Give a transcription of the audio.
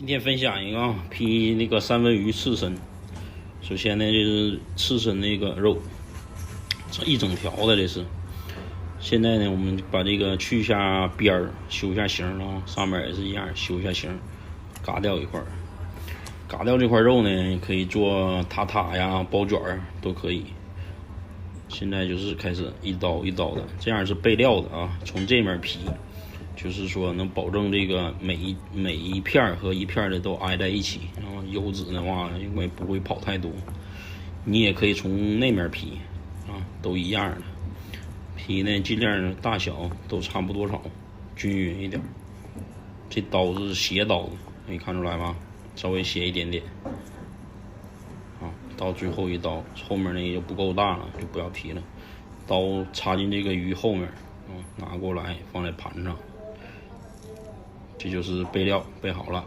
今天分享一个劈那个三文鱼刺身。首先呢，就是刺身那个肉，这一整条的这是。现在呢，我们把这个去一下边儿，修一下形啊，上面也是一样修一下形，嘎掉一块。嘎掉这块肉呢，可以做塔塔呀、包卷都可以。现在就是开始一刀一刀的，这样是备料的啊。从这面劈，就是说能保证这个每一片和一片的都挨在一起，然后油脂的话应该不会跑太多。你也可以从那面劈啊，都一样的。劈呢尽量大小都差不多少，均匀一点。这刀是斜刀的，可以看出来吧？稍微斜一点点。到最后一刀，后面那就不够大了，就不要劈了。刀插进这个鱼后面，拿过来放在盘上，这就是备料备好了。